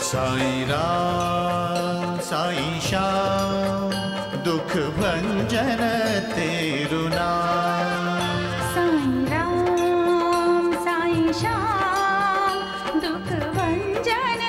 साईं राम साईं श्याम दुख भंजन तेरु नाम। साईं राम साईं श्याम दुख भंजन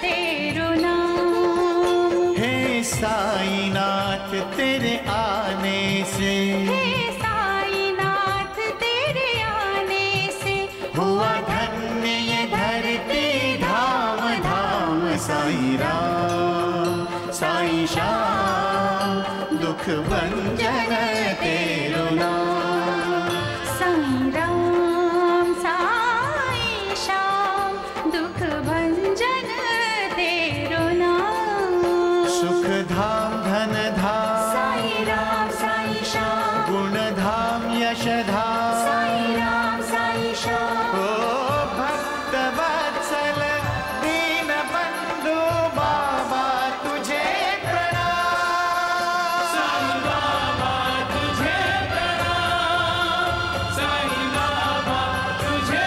तेरु नाम। हे साईं नाथ तेरे आने से, हे साईं नाथ तेरे आने से हुआ धन्य ये धरती धाम धाम। साईं राम साईं श्याम दुख भंजन तेरु नाम। साईं राम साईं श्याम दुख भंजन तेरु नाम। सुख धाम धन धाम साईं राम साईं श्याम। गुण धाम यश धाम साईं राम साईं श्याम। ओ भक्त वत्सल दीन बंधु बाबा तुझे प्रणाम। साईं बाबा तुझे प्रणाम, साईं बाबा तुझे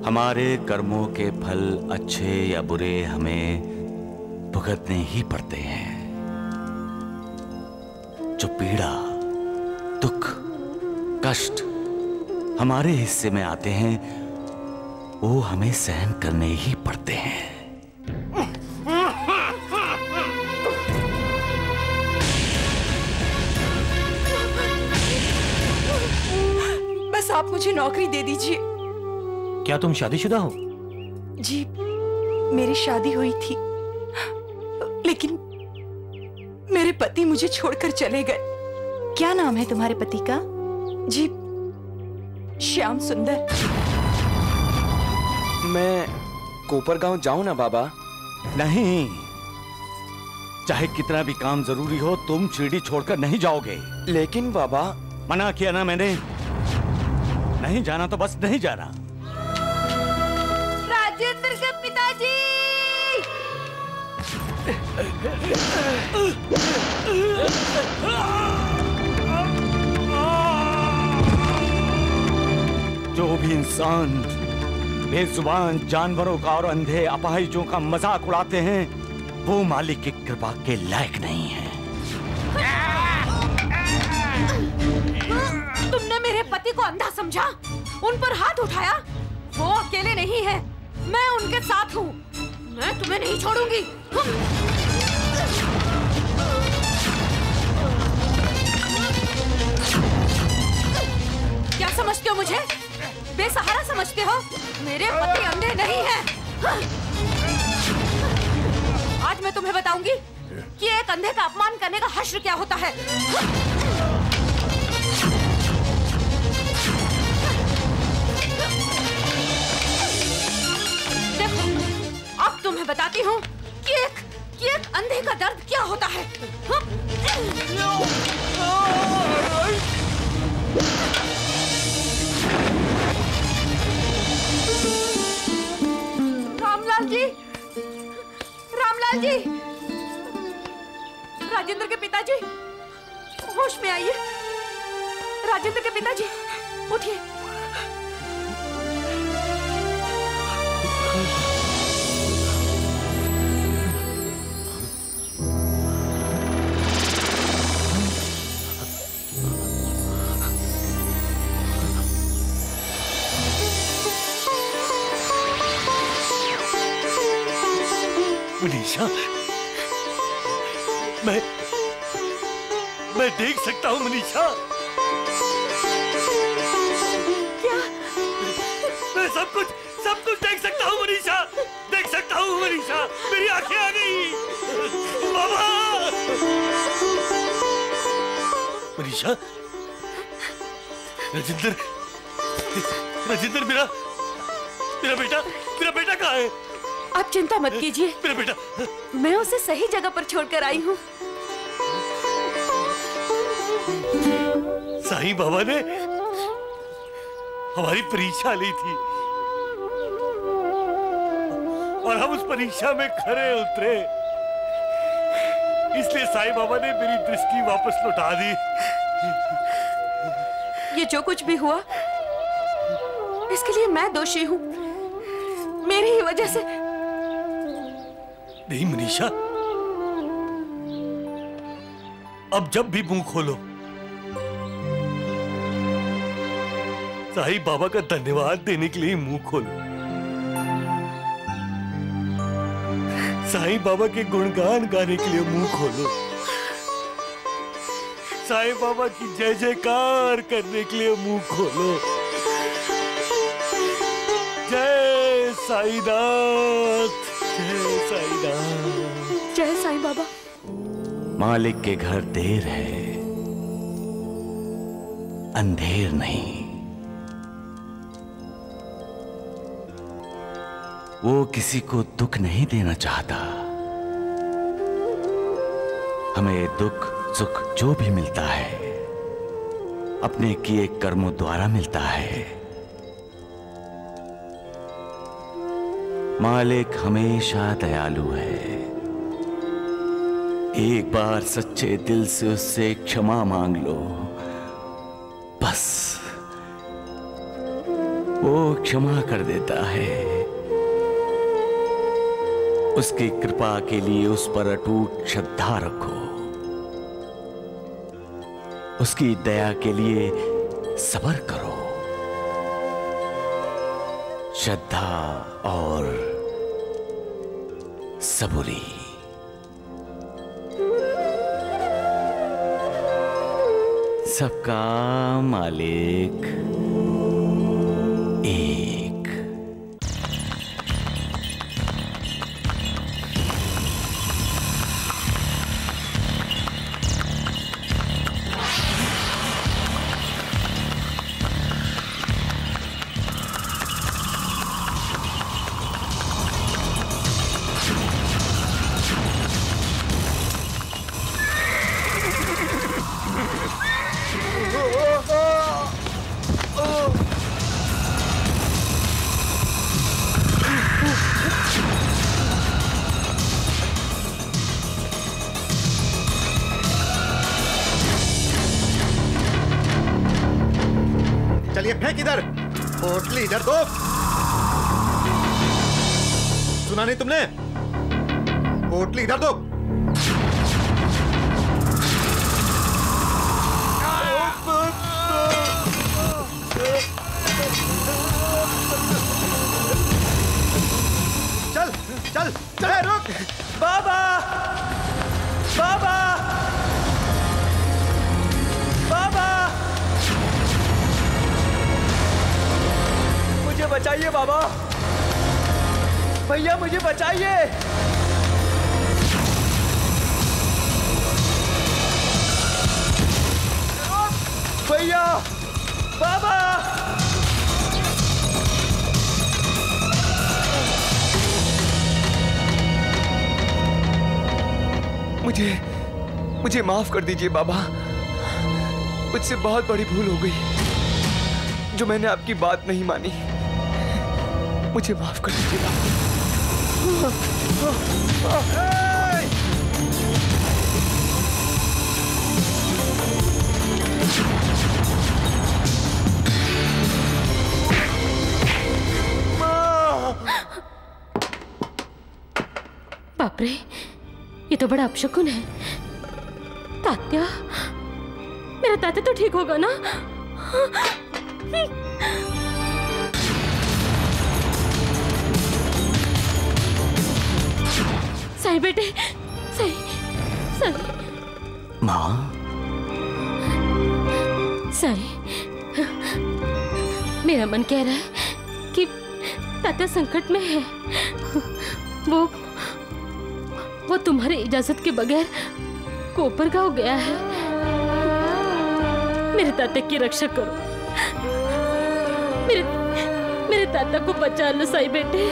हमारे कर्मों के फल अच्छे या बुरे हमें भुगतने ही पड़ते हैं। जो पीड़ा, दुख, कष्ट हमारे हिस्से में आते हैं वो हमें सहन करने ही पड़ते हैं। बस आप मुझे नौकरी दे दीजिए। क्या तुम शादीशुदा हो? जी, मेरी शादी हुई थी, लेकिन मेरे पति मुझे छोड़कर चले गए। क्या नाम है तुम्हारे पति का? जी, श्याम सुंदर। मैं कोपरगांव जाऊं ना बाबा? नहीं, चाहे कितना भी काम जरूरी हो तुम शिरडी छोड़कर नहीं जाओगे। लेकिन बाबा, मना किया ना मैंने, नहीं जाना तो बस नहीं जाना। राजेंद्र के पिताजी! जो भी इंसान बेजुबान जानवरों का और अंधे अपाहिजों का मजाक उड़ाते हैं वो मालिक की कृपा के लायक नहीं है। तुमने मेरे पति को अंधा समझा, उन पर हाथ उठाया। वो अकेले नहीं है, मैं उनके साथ हूँ। मैं तुम्हें नहीं छोड़ूंगी। क्या समझते हो मुझे? बेसहारा समझते हो? मेरे पति अंधे नहीं हैं। आज मैं तुम्हें बताऊंगी कि एक अंधे का अपमान करने का हश्र क्या होता है। देखो, अब तुम्हें बताती हूँ कि एक अंधे का दर्द क्या होता है। रामलाल जी, रामलाल जी, राजेंद्र के पिताजी, होश में आइए। राजेंद्र के पिताजी, उठिए। मनीषा, मैं देख सकता हूँ मनीषा। क्या? मैं सब कुछ देख सकता हूँ मनीषा, देख सकता हूँ मनीषा। मेरी आंखें आ गई। बाबा! मनीषा, राजेंद्र, मेरा बेटा कहाँ है? मेरा बेटा कहाँ है? राजेंद्र, राजेंद्र, राजेंद्र, राजेंद्र, राजेंद्र, राजेंद्र, राजेंद्र, राजेंद्र, राजेंद्र, राजेंद्र, राजेंद्र, राजेंद्र, राजेंद्र, राजेंद्र, राजेंद्र, राजेंद्र, राजेंद्र, आप चिंता मत कीजिए, मेरा बेटा। मैं उसे सही जगह पर छोड़कर आई हूँ। साईं बाबा ने हमारी परीक्षा ली थी और हम उस परीक्षा में खरे उतरे, इसलिए साईं बाबा ने मेरी दृष्टि वापस लौटा दी। ये जो कुछ भी हुआ इसके लिए मैं दोषी हूँ, मेरी ही वजह से। नहीं मनीषा, अब जब भी मुंह खोलो साईं बाबा का धन्यवाद देने के लिए मुंह खोलो। साईं बाबा के गुणगान गाने के लिए मुंह खोलो। साईं बाबा की जय जयकार करने के लिए मुंह खोलो। जय साईनाथ, जय साईनाथ, जय साईं बाबा। मालिक के घर देर है, अंधेर नहीं। वो किसी को दुख नहीं देना चाहता। हमें दुख सुख जो भी मिलता है अपने किए कर्मों द्वारा मिलता है। मालिक हमेशा दयालु है। एक बार सच्चे दिल से उससे क्षमा मांग लो, बस वो क्षमा कर देता है। उसकी कृपा के लिए उस पर अटूट श्रद्धा रखो। उसकी दया के लिए सब्र करो। श्रद्धा और सबूरी। सबका मालिक एक। चलिए फेंक इधर, पोटली इधर दो। सुना नहीं तुमने? पोटली इधर दो। चल चल चल, रुक। बाबा, बाबा, बाबा, मुझे बचाइए बाबा, भैया मुझे बचाइए। भैया, बाबा, मुझे माफ कर दीजिए बाबा। मुझसे बहुत बड़ी भूल हो गई जो मैंने आपकी बात नहीं मानी। मुझे माफ कर दीजिए बाबा। बाप रे, ये तो बड़ा अपशकुन है। तात्या, मेरा तात्या तो ठीक होगा ना? सही बेटे, सही सही। माँ, सही। मेरा मन कह रहा है कि तात्या संकट में है। वो तुम्हारी इजाजत के बगैर कोपरगांव गया है। मेरे तात्या की रक्षा करो। मेरे तात्या को बचा लो साईं बेटे।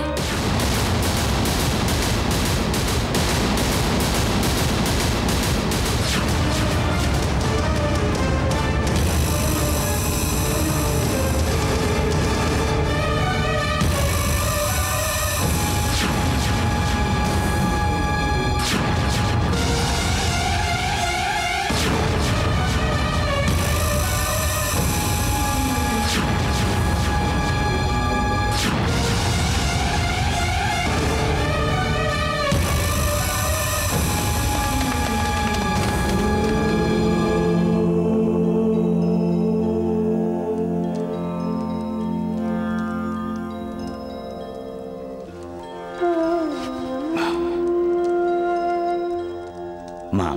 माँ,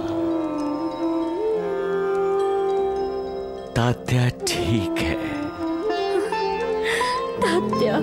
तात्या ठीक है। तात्या,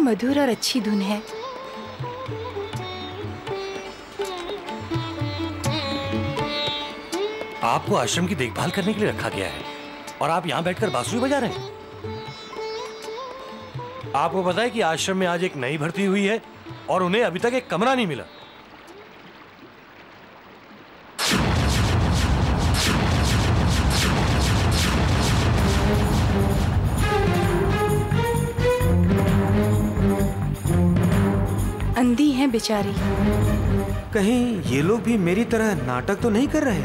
मधुर और अच्छी धुन है। आपको आश्रम की देखभाल करने के लिए रखा गया है और आप यहाँ बैठकर बांसुरी बजा रहे हैं। आपको पता है कि आश्रम में आज एक नई भर्ती हुई है और उन्हें अभी तक एक कमरा नहीं मिला। अंधी हैं बेचारी। कहीं ये लोग भी मेरी तरह नाटक तो नहीं कर रहे?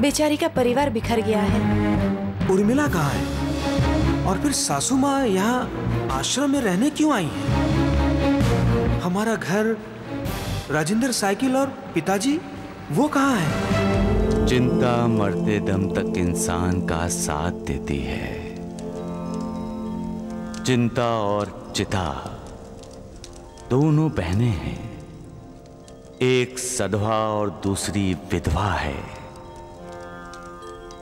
बेचारी का परिवार बिखर गया है। उर्मिला कहाँ है? और फिर सासू माँ यहाँ आश्रम में रहने क्यों आई हैं? हमारा घर, राजेंद्र साइकिल और पिताजी वो कहाँ हैं? चिंता मरते दम तक इंसान का साथ देती है। चिंता और चिता दोनों बहनें हैं। एक सधवा और दूसरी विधवा है।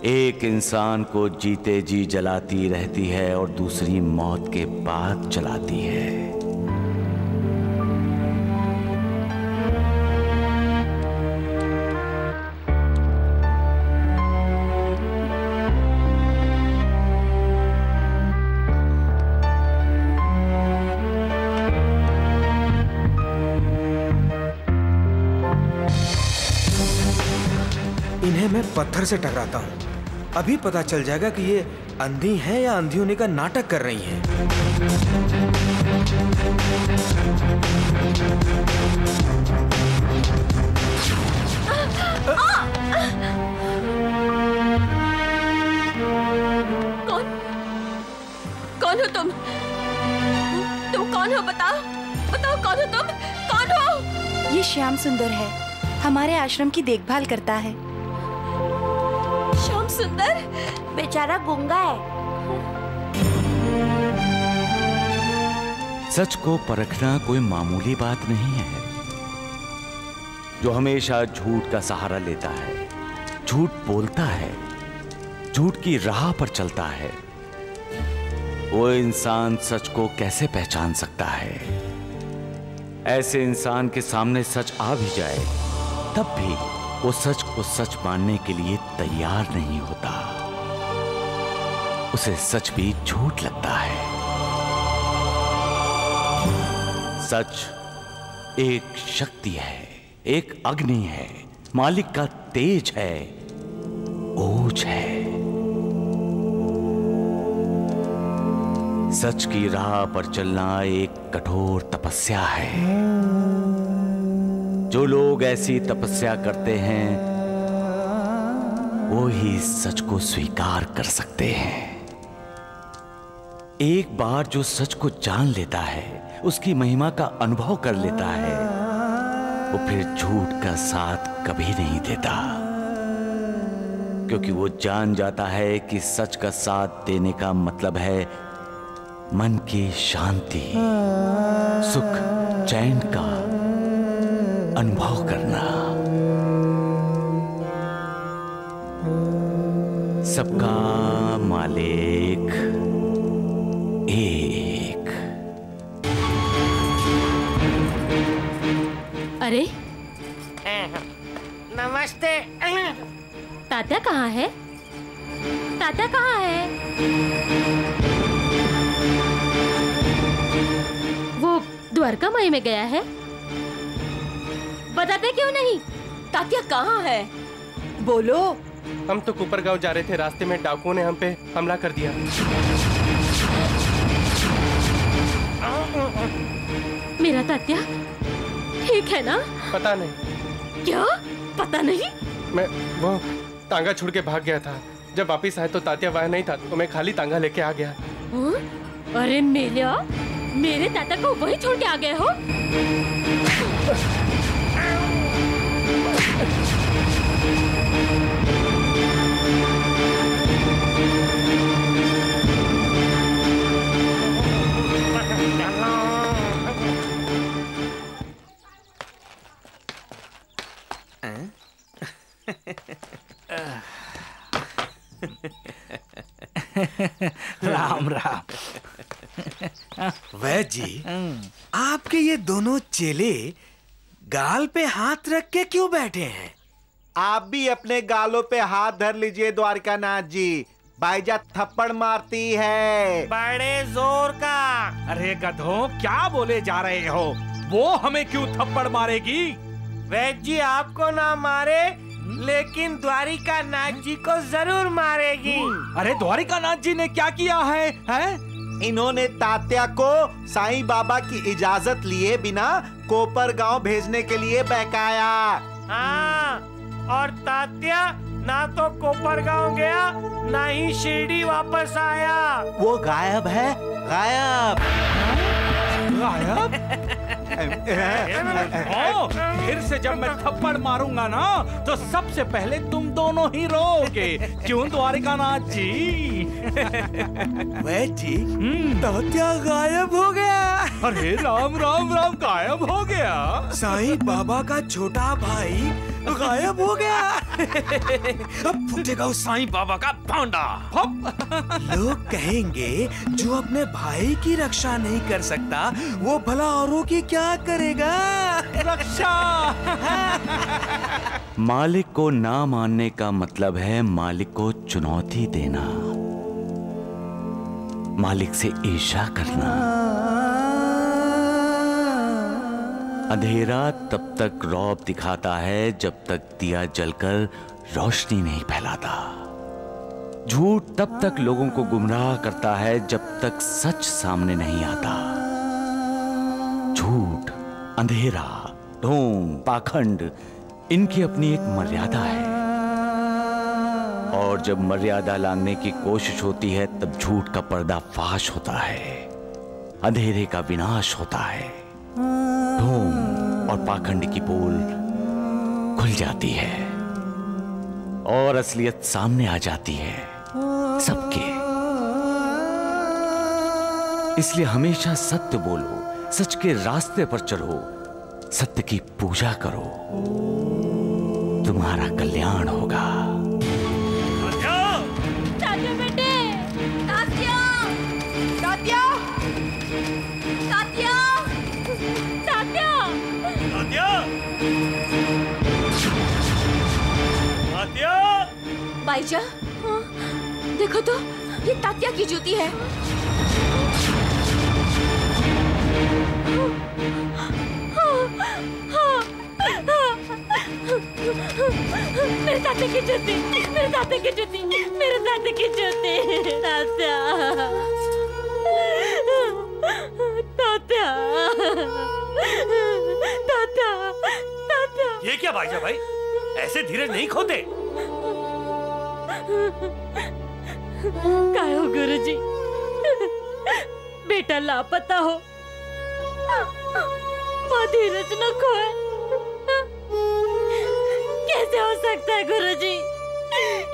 एक इंसान को जीते जी जलाती रहती है और दूसरी मौत के बाद जलाती है। इन्हें मैं पत्थर से टकराता हूँ, अभी पता चल जाएगा कि ये अंधी हैं या अंधी होने का नाटक कर रही हैं। कौन हो तुम? तुम कौन हो? बताओ बताओ, कौन हो तुम? कौन हो? ये श्याम सुंदर है, हमारे आश्रम की देखभाल करता है। श्याम सुंदर बेचारा गूंगा है। सच को परखना कोई मामूली बात नहीं है। जो हमेशा झूठ का सहारा लेता है, झूठ बोलता है, झूठ की राह पर चलता है, वो इंसान सच को कैसे पहचान सकता है? ऐसे इंसान के सामने सच आ भी जाए तब भी वो सच को सच मानने के लिए तैयार नहीं होता। उसे सच भी झूठ लगता है। सच एक शक्ति है, एक अग्नि है, मालिक का तेज है, ओज है। सच की राह पर चलना एक कठोर तपस्या है। जो लोग ऐसी तपस्या करते हैं वो ही सच को स्वीकार कर सकते हैं। एक बार जो सच को जान लेता है, उसकी महिमा का अनुभव कर लेता है, वो फिर झूठ का साथ कभी नहीं देता, क्योंकि वो जान जाता है कि सच का साथ देने का मतलब है मन की शांति, सुख, चैन का अनुभव करना। सबका मालिक एक। अरे नमस्ते। तात्या कहाँ है? तात्या कहाँ है? वो द्वारका माई में गया है। बताते क्यों नहीं? तात्या कहाँ है? बोलो। हम तो कुपरगांव जा रहे थे, रास्ते में डाकुओं ने हम पे हमला कर दिया। मेरा तात्या ठीक है ना? पता नहीं। क्या पता नहीं? मैं वो तांगा छोड़ के भाग गया था। जब वापिस आए तो तात्या वहाँ नहीं था, तो मैं खाली तांगा लेके आ गया। अरे नेलिया, मेरे तात्या को वही छोड़ के आ गए हो? राम राम। वैद्य जी, आपके ये दोनों चेले गाल पे हाथ रख के क्यों बैठे हैं? आप भी अपने गालों पे हाथ धर लीजिए द्वारिकानाथ जी, भाईजा थप्पड़ मारती है बड़े जोर का। अरे गधों, क्या बोले जा रहे हो? वो हमें क्यों थप्पड़ मारेगी? वैद्य जी आपको ना मारे, लेकिन द्वारिकानाथ जी को जरूर मारेगी। अरे द्वारिकानाथ जी ने क्या किया है? इन्होंने तात्या को साईं बाबा की इजाजत लिए बिना कोपरगांव भेजने के लिए बहकाया। हाँ, और तात्या ना तो कोपरगांव गया, ना ही शिरडी वापस आया। वो गायब है, गायब। गायब? फिर से जब मैं थप्पड़ मारूंगा ना, तो सबसे पहले तुम दोनों ही रोगे। क्यों द्वारिकानाथ जी? वैद्य जी, तात्या गायब हो गया। अरे राम राम राम, गायब हो गया? साईं बाबा का छोटा भाई गायब हो गया। अब फूटेगा उस साईं बाबा का भांडा। लोग कहेंगे जो अपने भाई की रक्षा नहीं कर सकता, वो भला औरों की क्या करेगा? रक्षा। मालिक को ना मानने का मतलब है मालिक को चुनौती देना, मालिक से ईर्ष्या करना। अंधेरा तब तक रौब दिखाता है जब तक दिया जलकर रोशनी नहीं फैलाता। झूठ तब तक लोगों को गुमराह करता है जब तक सच सामने नहीं आता। झूठ, अंधेरा, ढोंग, पाखंड, इनकी अपनी एक मर्यादा है, और जब मर्यादा लांघने की कोशिश होती है तब झूठ का पर्दाफाश होता है, अंधेरे का विनाश होता है, ढोंग और पाखंड की पोल खुल जाती है और असलियत सामने आ जाती है सबके। इसलिए हमेशा सत्य बोलो, सच के रास्ते पर चलो, सत्य की पूजा करो, तुम्हारा कल्याण होगा। तात्या बेटे, तात्या, तात्या, तात्या, तात्या, तात्या, तात्या। बाईजा, देखो तो, ये तात्या की जूती है। मेरे तात्या की जूती, मेरे तात्या की जूती, मेरे तात्या की जूती, तात्या, तात्या, तात्या, तात्या। ये क्या भाईजा भाई, ऐसे धीरज नहीं खोते। काय हो गुरुजी, बेटा लापता हो, माँ धीरज न खोए। कैसे हो सकता है गुरुजी,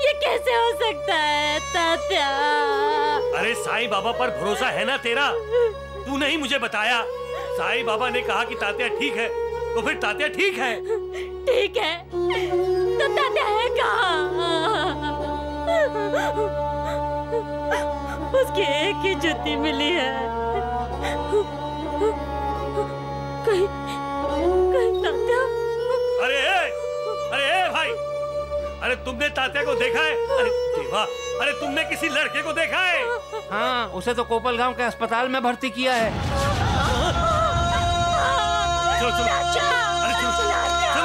ये कैसे हो सकता है तात्या? अरे साईं बाबा पर भरोसा है ना तेरा? तू नहीं मुझे बताया? साईं बाबा ने कहा कि तात्या ठीक है, तो फिर तात्या ठीक है। ठीक है, तो तात्या है कहाँ? उसकी एक ही जूती मिली है, कहीं कहीं तात्या। अरे भाई, अरे तुमने तात्या को देखा है? अरे देवा, अरे तुमने किसी लड़के को देखा है? हाँ, उसे तो कोपलगांव के अस्पताल में भर्ती किया है। चलो चलो, अरे चलो चलो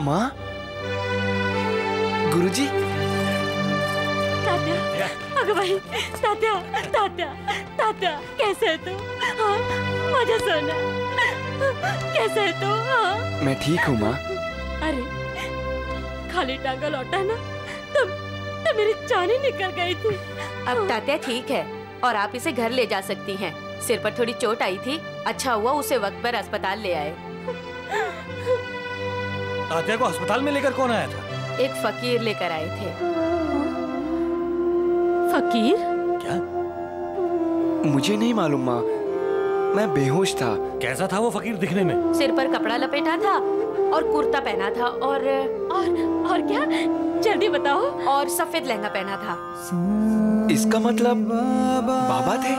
माँ, गुरुजी। तात्या, अगं बाई, तात्या, तात्या, तात्या, कैसे है तू? हाँ, माझा सोना, कैसे है तू? हाँ? मैं ठीक हूँ माँ। अरे, खाली टांगा लौटा ना, तब मेरी जान ही निकल गई थी। अब तात्या ठीक है और आप इसे घर ले जा सकती हैं। सिर पर थोड़ी चोट आई थी, अच्छा हुआ उसे वक्त पर अस्पताल ले आए। तात्या को अस्पताल में लेकर कौन आया था? एक फकीर लेकर आए थे। फकीर? क्या? मुझे नहीं मालूम माँ, मैं बेहोश था। कैसा था वो फकीर दिखने में? सिर पर कपड़ा लपेटा था और कुर्ता पहना था और क्या? जल्दी बताओ। और सफेद लहंगा पहना था। इसका मतलब बाबा थे?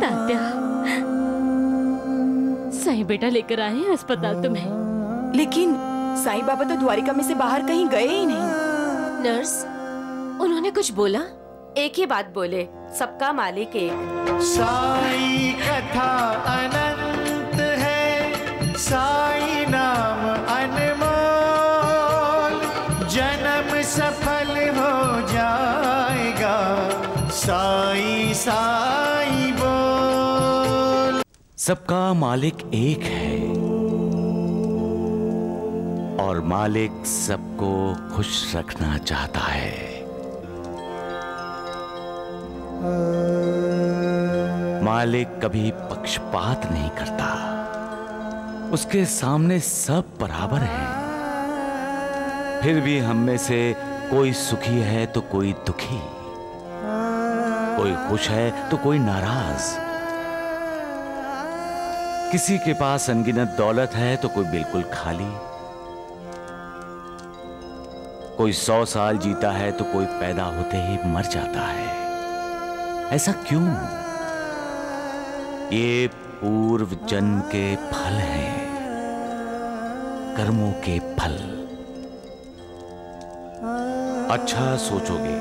तात्या, साईं बेटा लेकर आए हैं अस्पताल तुम्हें। लेकिन साईं बाबा तो द्वारिका में से बाहर कहीं गए ही नहीं। नर्स, उन्होंने कुछ बोला? एक ही बात बोले, सबका मालिक एक। साई कथा अनंत है, साई नाम अनमोल, जन्म सफल हो जाएगा, साई साई बोल। सबका मालिक एक है और मालिक सबको खुश रखना चाहता है। मालिक कभी पक्षपात नहीं करता, उसके सामने सब बराबर हैं। फिर भी हम में से कोई सुखी है तो कोई दुखी, कोई खुश है तो कोई नाराज। किसी के पास अनगिनत दौलत है तो कोई बिल्कुल खाली, कोई 100 साल जीता है तो कोई पैदा होते ही मर जाता है। ऐसा क्यों? ये पूर्व जन्म के फल हैं, कर्मों के फल। अच्छा सोचोगे,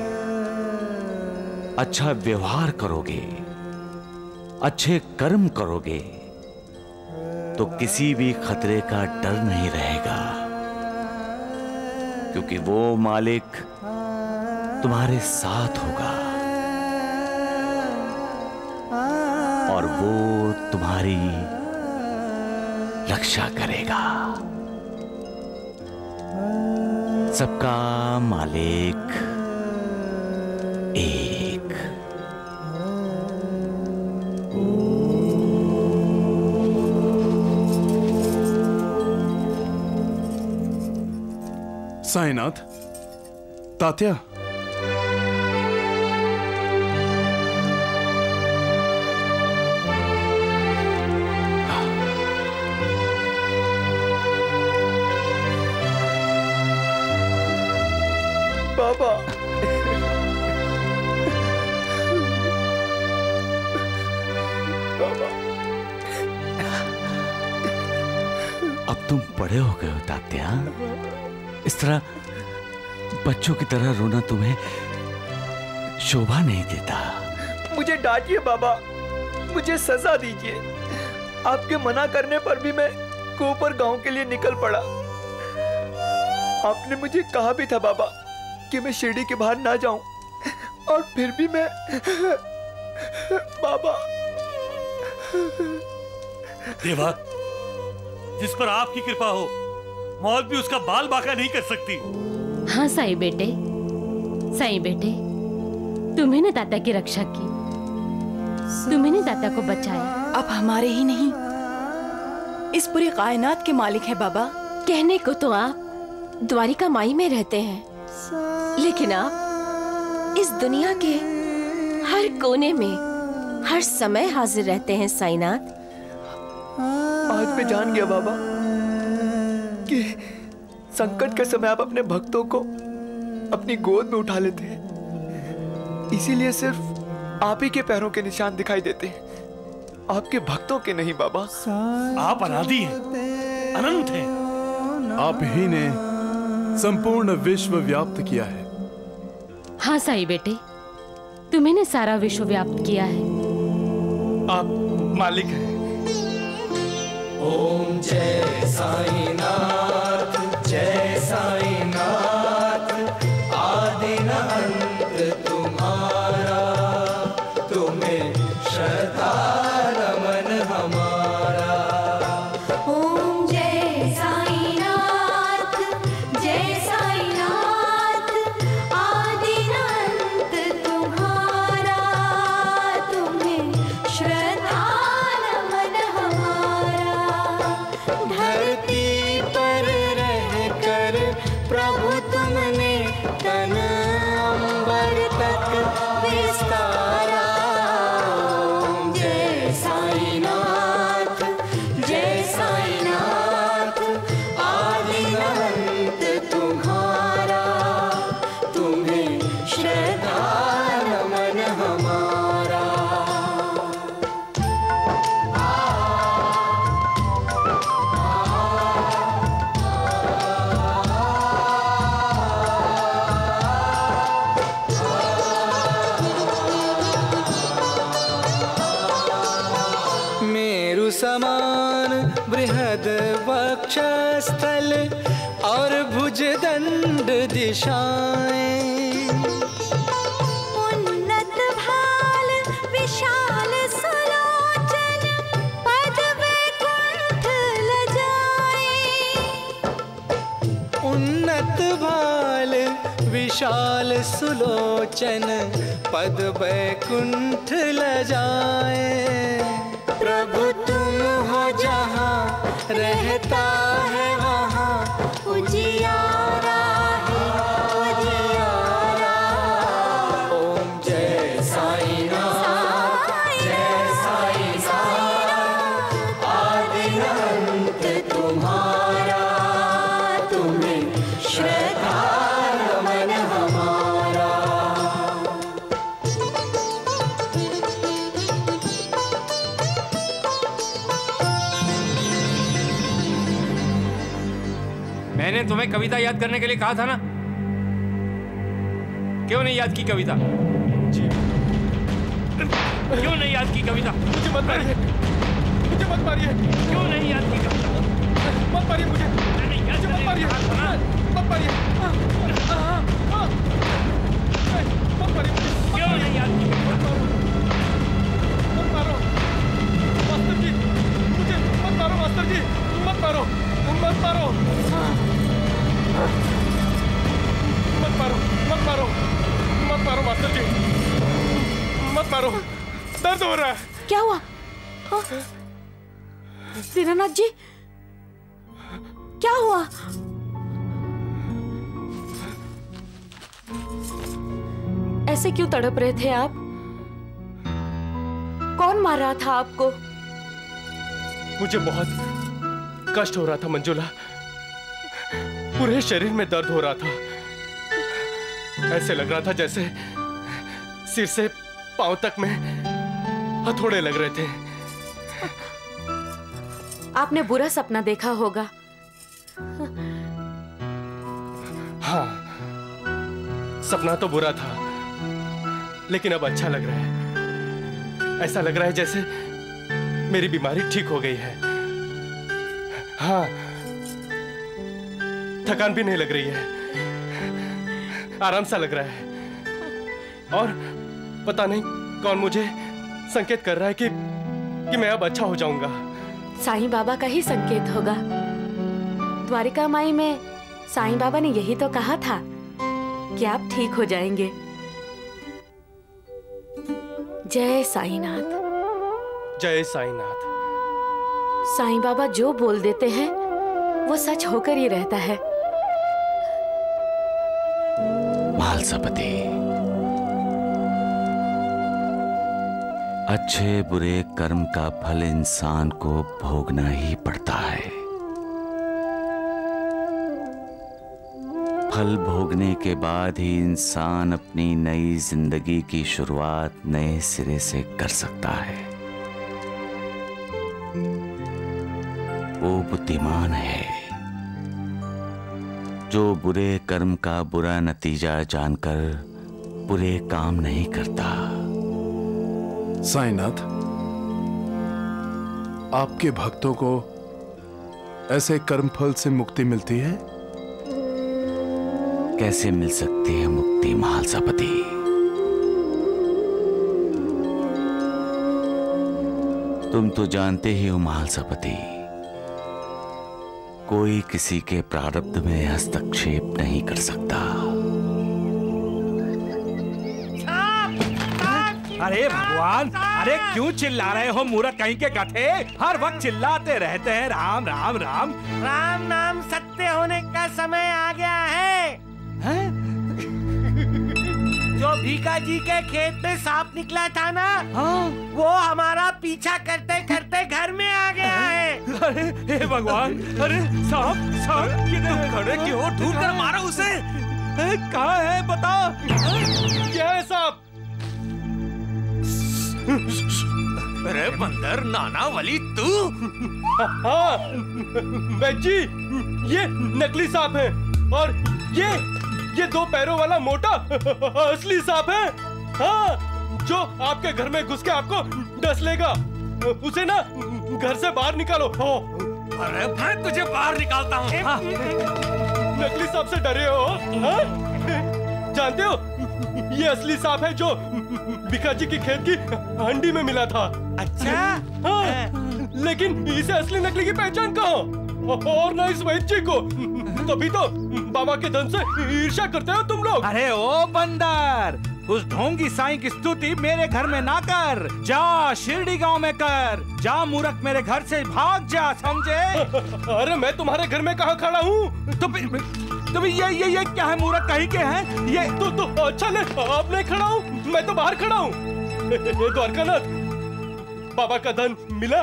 अच्छा व्यवहार करोगे, अच्छे कर्म करोगे तो किसी भी खतरे का डर नहीं रहेगा, क्योंकि वो मालिक तुम्हारे साथ होगा और वो तुम्हारी रक्षा करेगा। सबका मालिक एक। साईनाथ, तात्या, बाबा, बाबा। अब तुम बड़े हो गए हो तात्या। इस तरह बच्चों की तरह रोना तुम्हें शोभा नहीं देता। मुझे डांटिए बाबा, मुझे सजा दीजिए। आपके मना करने पर भी मैं कोपर गांव के लिए निकल पड़ा। आपने मुझे कहा भी था बाबा कि मैं शिरडी के बाहर ना जाऊं, और फिर भी मैं बाबा। देवा, जिस पर आपकी कृपा हो, मौत भी उसका बाल बांका नहीं कर सकती। हाँ साईं बेटे, साईं बेटे, तुम्ही ने तात्या की रक्षा की, तुम्ही ने तात्या को बचाया। अब हमारे ही नहीं, इस पूरी कायनात के मालिक है बाबा। कहने को तो आप द्वारिका माई में रहते हैं, लेकिन आप इस दुनिया के हर कोने में हर समय हाजिर रहते हैं साईनाथ। आज मैं जान गया बाबा कि संकट के समय आप अपने भक्तों को अपनी गोद में उठा लेते हैं। इसीलिए सिर्फ आप ही के पैरों के निशान दिखाई देते हैं, आपके भक्तों के नहीं बाबा। आप अनादि हैं, अनंत हैं। आप ही ने संपूर्ण विश्व व्याप्त किया है। हाँ साईं बेटे, तुम्ही ने सारा विश्व व्याप्त किया है। आप मालिक हैं, ओम जय साईनाथ, जय साईनाथ। आदि न अंत तुम्हारा, तुम्हें श्रद्धा नमन हमारा। ओम जय साईनाथ, जय साईनाथ। आदि न अंत तुम्हारा, तुम्हें श्रद्धा नमन हमारा। धरती पर रहकर प्रभु तुमने तन अंबर तक विस्तारा। ओम जय साईनाथ, जय साईनाथ। आदि न अंत तुम्हारा, तुम्हें श्रद्धा नमन हमारा। मेरु समान बृहद वक्षस्थल और भुजदंड दिशाएं। उन्नत भाल विशाल सुलोचन, पद वैकुंठ लजाए। उन्नत भाल विशाल सुलोचन, पद वैकुंठ लजाए। प्रभु तुम हो जहाँ, रहता है वहाँ उजियारा है उजियारा। ओम जय साईनाथ, जय साईनाथ। आदि न अंत तुम्हारा, तुम्हें श्रद्धा नमन हमारा। मैंने तुम्हें कविता याद करने के लिए कहा था ना, क्यों नहीं याद की कविता? जी। क्यों नहीं याद की कविता? मुझे मत मारिए, मुझे मत मारिए। क्यों नहीं याद की कविता? मत मारिए मुझे, मुझे मत मारिए, मत मारिए, मत मारिए। क्यों नहीं याद की कविता? मत मारो मास्टर जी, मुझे मत मारो मास्टर जी, मत मारो, मत मारो, मत मारो, मत मारो, मत मारो मास्टर जी, मत मारो, दर्द हो रहा है। क्या हुआ? दीनानाथ जी, क्या हुआ? ऐसे क्यों तड़प रहे थे आप? कौन मार रहा था आपको? मुझे बहुत कष्ट हो रहा था मंजुला, पूरे शरीर में दर्द हो रहा था। ऐसे लग रहा था जैसे सिर से पांव तक में हथौड़े लग रहे थे। आपने बुरा सपना देखा होगा। हाँ, सपना तो बुरा था, लेकिन अब अच्छा लग रहा है। ऐसा लग रहा है जैसे मेरी बीमारी ठीक हो गई है। हाँ, थकान भी नहीं लग रही है, आराम सा लग रहा है। और पता नहीं कौन मुझे संकेत कर रहा है कि मैं अब अच्छा हो जाऊंगा। साईं बाबा का ही संकेत होगा। द्वारिका माई में साईं बाबा ने यही तो कहा था कि आप ठीक हो जाएंगे। जय साईनाथ, जय साईनाथ। साईं बाबा जो बोल देते हैं वो सच होकर ही रहता है। मालसापति, अच्छे बुरे कर्म का फल इंसान को भोगना ही पड़ता है। फल भोगने के बाद ही इंसान अपनी नई जिंदगी की शुरुआत नए सिरे से कर सकता है। वो बुद्धिमान है जो बुरे कर्म का बुरा नतीजा जानकर बुरे काम नहीं करता। साईनाथ, आपके भक्तों को ऐसे कर्मफल से मुक्ति मिलती है? कैसे मिल सकती है मुक्ति महालसापति? तुम तो जानते ही हो महालसापति, कोई किसी के प्रारब्ध में हस्तक्षेप नहीं कर सकता। अरे भगवान, अरे क्यों चिल्ला रहे हो मूर्ख कहीं के गधे? हर वक्त चिल्लाते रहते हैं राम राम राम। राम नाम सत्य होने का समय आ गया है। जो भीखा जी के खेत में सांप निकला था ना, वो हमारा पीछा करते करते घर में आ गया है। अरे हे भगवान, अरे सांप सांप किधर खड़े क्यों? ढूंढ कर मारो उसे। कहाँ है बता? क्या है सांप? अरे बंदर नानावली तू? हाँ जी, ये नकली सांप है और ये 2 पैरों वाला मोटा असली सांप है। हाँ, जो आपके घर में घुस के आपको डस लेगा। उसे ना घर से बाहर निकालो। अरे मैं तुझे बाहर निकालता हूँ। हाँ। नकली सांप से डरे हो? हाँ? जानते हो, ये असली सांप है जो भिखा जी की खेत की हंडी में मिला था। अच्छा? हाँ, लेकिन इसे असली नकली की पहचान कहाँ? और ना इस वैद्य जी को। तभी तो बाबा के धन से ईर्ष्या करते हो तुम लोग। अरे ओ बंदर, उस ढोंगी साईं की स्तुति मेरे घर में ना कर। जा शिरडी गांव में कर। जा मूर्ख, मेरे घर से भाग जा, समझे? अरे मैं तुम्हारे घर में कहाँ खड़ा हूँ? तो ये क्या है? मूर्ख कहीं के हैं ये? तो अच्छा ले, अब नहीं खड़ा हूँ, मैं तो बाहर खड़ा हूँ। द्वारकानाथ, बाबा का धन मिला।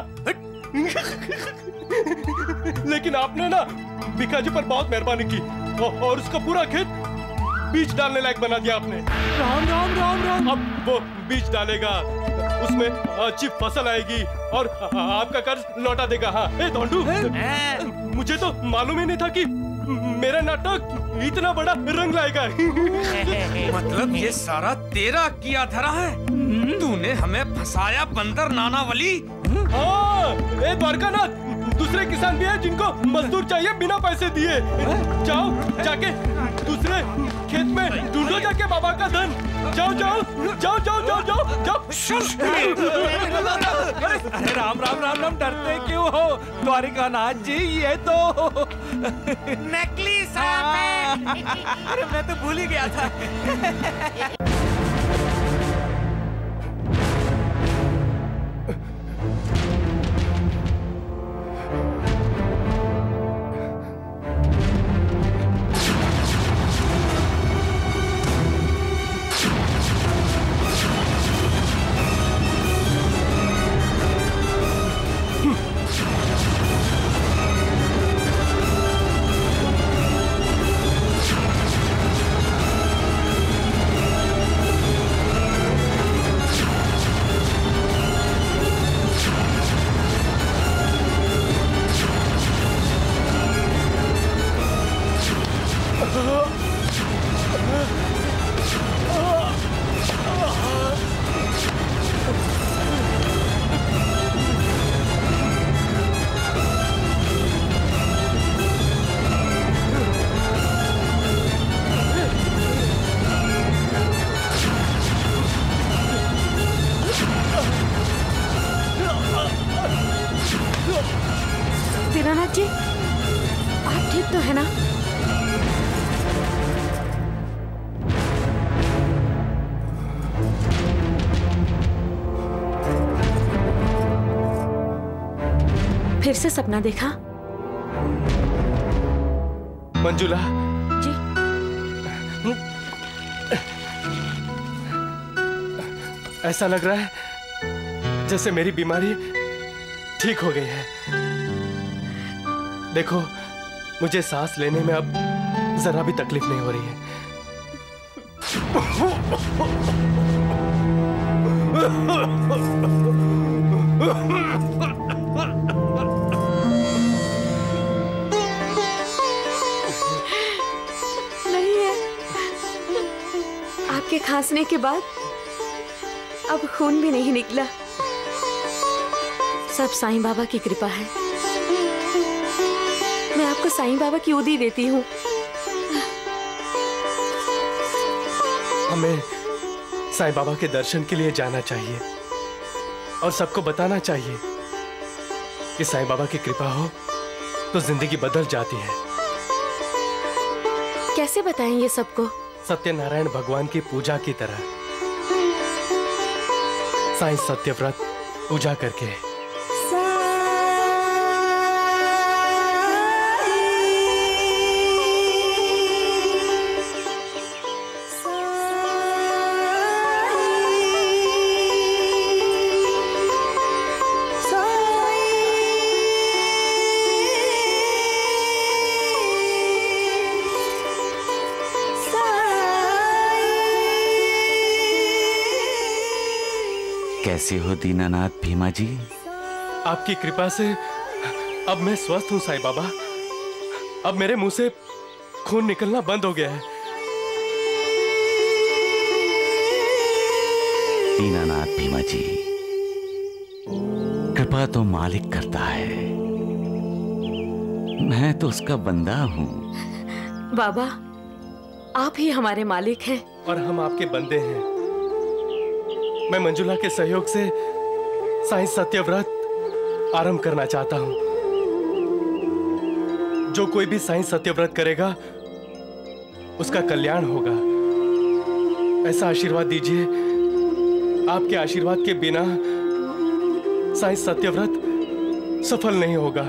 लेकिन आपने ना भिखा जी पर बहुत मेहरबानी की और उसका पूरा खेत बीज डालने लायक बना दिया आपने। राम राम राम राम। अब वो बीज डालेगा, उसमें अच्छी फसल आएगी और आपका कर्ज लौटा देगा। हाँ, धोंडू, मुझे तो मालूम ही नहीं था कि मेरा नाटक इतना बड़ा रंग लाएगा। मतलब ये सारा तेरा किया धरा है? तूने हमें फंसाया बंदर नानावली। हाँ, द्वारकानाथ, दूसरे किसान भी हैं जिनको मजदूर चाहिए बिना पैसे दिए। जाओ, जाके दूसरे खेत में ढूंढो जाके बाबा का धन। जाओ जाओ जाओ जाओ जाओ जाओ जाओ। अरे राम राम राम राम, डरते क्यों हो द्वारिकानाथ जी? ये तो नकली सांप है। अरे मैं तो भूल ही गया था। दीनानाथ जी, आप ठीक तो है ना? फिर से सपना देखा? मंजुला जी, ऐसा लग रहा है जैसे मेरी बीमारी ठीक हो गई है। देखो, मुझे सांस लेने में अब जरा भी तकलीफ नहीं हो रही है। नहीं है। आपके खांसने के बाद अब खून भी नहीं निकला। सब साईं बाबा की कृपा है। आपको साईं बाबा की उदी देती हूँ। हमें साईं बाबा के दर्शन के लिए जाना चाहिए और सबको बताना चाहिए कि साईं बाबा की कृपा हो तो जिंदगी बदल जाती है। कैसे बताएंगे सबको? सत्यनारायण भगवान की पूजा की तरह। साईं सत्यव्रत पूजा करके। कैसे हो दीनानाथ भीमा जी? आपकी कृपा से अब मैं स्वस्थ हूँ साईं बाबा। अब मेरे मुंह से खून निकलना बंद हो गया है। दीनानाथ भीमा जी, कृपा तो मालिक करता है, मैं तो उसका बंदा हूँ। बाबा, आप ही हमारे मालिक हैं। और हम आपके बंदे हैं। मैं मंजुला के सहयोग से साईं सत्यव्रत आरंभ करना चाहता हूं। जो कोई भी साईं सत्यव्रत करेगा उसका कल्याण होगा। ऐसा आशीर्वाद दीजिए। आपके आशीर्वाद के बिना साईं सत्यव्रत सफल नहीं होगा।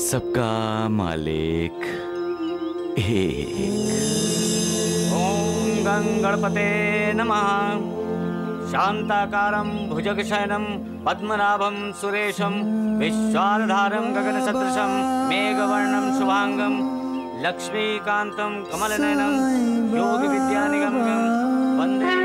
सबका मालिक एक। ओम गं गणपते नमः। शांताकारं भुजगशयनं पद्मनाभं सुरेशं विश्वाधारं गगनसदृशं मेघवर्णं शुभांगं लक्ष्मीकान्तं कमलनयनं योगविद्यानिगम्यं वन्दे।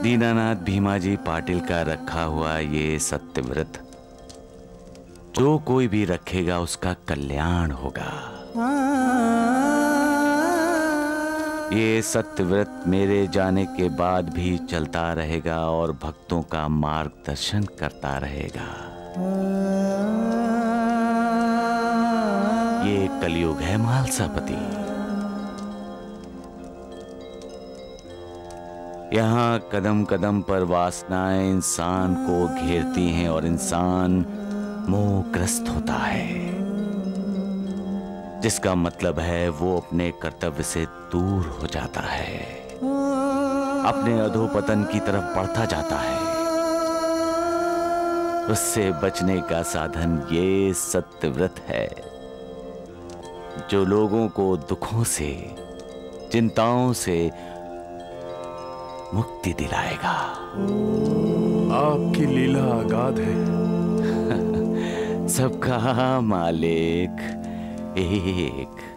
दीनानाथ भीमाजी पाटिल का रखा हुआ ये सत्यव्रत जो कोई भी रखेगा उसका कल्याण होगा। ये सत्यव्रत मेरे जाने के बाद भी चलता रहेगा और भक्तों का मार्गदर्शन करता रहेगा। ये कलयुग है मालसापति। यहाँ कदम कदम पर वासनाएं इंसान को घेरती हैं और इंसान मोहग्रस्त होता है, जिसका मतलब है वो अपने कर्तव्य से दूर हो जाता है, अपने अधोपतन की तरफ बढ़ता जाता है। उससे बचने का साधन ये सत्यव्रत है, जो लोगों को दुखों से, चिंताओं से मुक्ति दिलाएगा। आपकी लीला अगाध है। सबका मालिक एक।